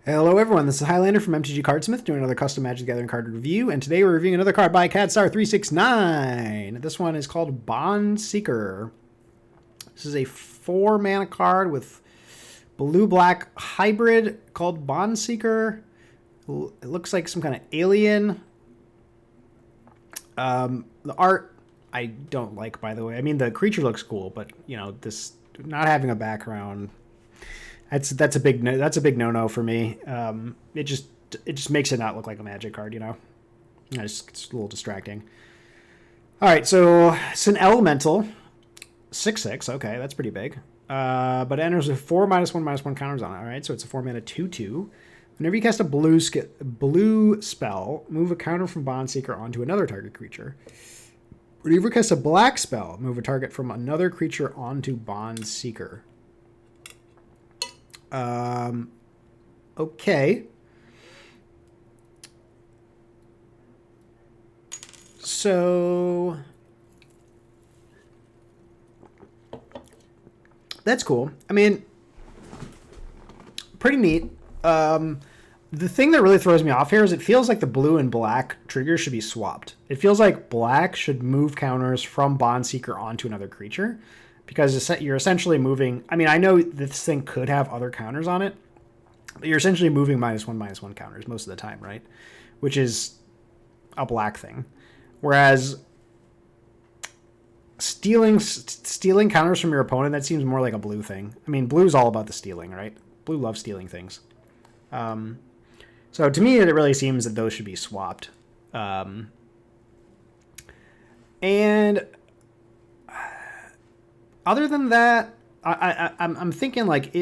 Hello everyone, this is Highlander from MTG Cardsmith doing another custom Magic the Gathering card review, and today we're reviewing another card by cadstar369. This one is called Bondseeker. This is a 4-mana card with blue-black hybrid called Bondseeker. It looks like some kind of alien. The art I don't like, by the way. I mean, the creature looks cool, but you know, this not having a background, that's a big no-no for me. It just makes it not look like a Magic card, you know. It's a little distracting. All right, so it's an elemental, 6/6. Okay, that's pretty big. But it enters with 4/-1/1 counters on it. All right, so it's a 4-mana 2/2. Whenever you cast a blue spell, move a counter from Bondseeker onto another target creature. Whenever you cast a black spell, move a target from another creature onto Bondseeker. Okay. So that's cool. I mean, pretty neat. The thing that really throws me off here is it feels like the blue and black triggers should be swapped. It feels like black should move counters from Bondseeker onto another creature, because you're essentially moving. I mean, I know this thing could have other counters on it, but you're essentially moving -1/-1 counters most of the time, right? Which is a black thing. Whereas stealing counters from your opponent, that seems more like a blue thing. I mean, blue's all about the stealing, right? Blue loves stealing things. So to me, it really seems that those should be swapped. And other than that, I'm thinking, like,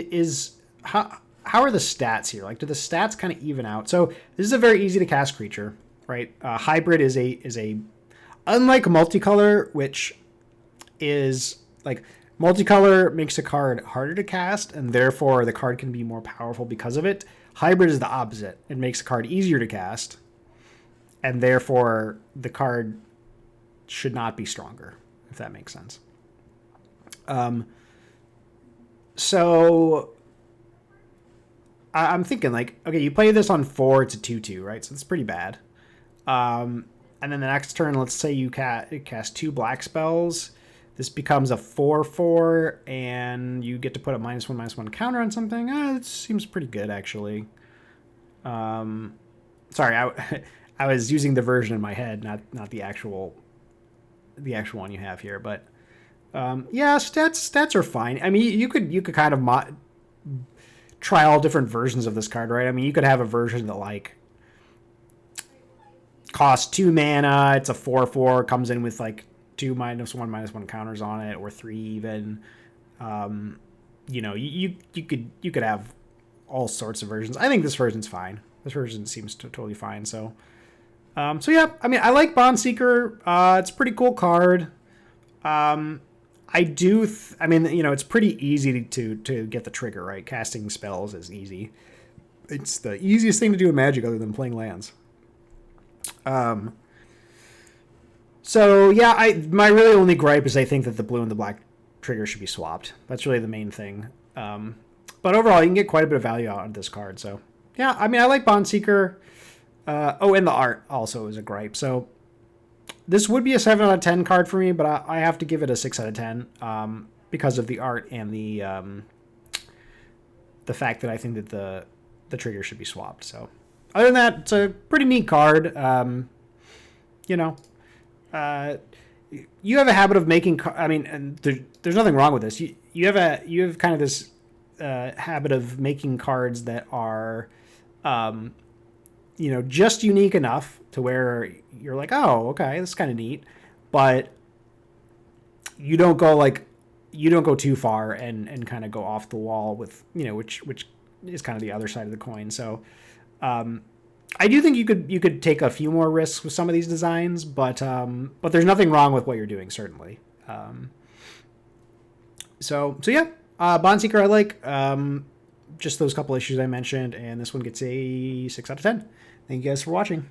how are the stats here? Like, do the stats kind of even out? So this is a very easy to cast creature, right? Hybrid is a unlike multicolor, which is like multicolor makes a card harder to cast, and therefore the card can be more powerful because of it. Hybrid is the opposite. It makes a card easier to cast, and therefore the card should not be stronger, if that makes sense. So I'm thinking, like, okay, you play this on 4, it's a 2/2, right? So it's pretty bad. And then the next turn, let's say you cast 2 black spells. This becomes a 4/4, and you get to put a -1/-1 counter on something. It seems pretty good, actually. Sorry, I was using the version in my head, not the actual one you have here. But yeah, stats are fine. I mean, you could kind of try all different versions of this card, right? I mean, you could have a version that, like, costs 2 mana. It's a 4/4. Comes in with like 2 -1/-1 counters on it, or 3 even. You know, you could have all sorts of versions. I think this version's fine. This version seems totally fine. So yeah. I mean, I like Bondseeker. It's a pretty cool card. I mean, you know, it's pretty easy to get the trigger, right? Casting spells is easy. It's the easiest thing to do in Magic other than playing lands. So yeah, my really only gripe is I think that the blue and the black trigger should be swapped. That's really the main thing. But overall, you can get quite a bit of value out of this card. So yeah, I mean, I like Bondseeker. And the art also is a gripe. So this would be a 7 out of 10 card for me, but I have to give it a 6 out of 10 because of the art and the fact that I think that the trigger should be swapped. So other than that, it's a pretty neat card. You know, you have a habit of making. I mean, and there's nothing wrong with this. You have kind of this habit of making cards that are, you know, just unique enough to where you're like, oh, okay, this is kind of neat, but you don't go too far and kind of go off the wall with, you know, which is kind of the other side of the coin. So I do think you could take a few more risks with some of these designs, but there's nothing wrong with what you're doing, certainly. So yeah, Bondseeker I like. Just those couple issues I mentioned, and this one gets a 6 out of 10. Thank you guys for watching.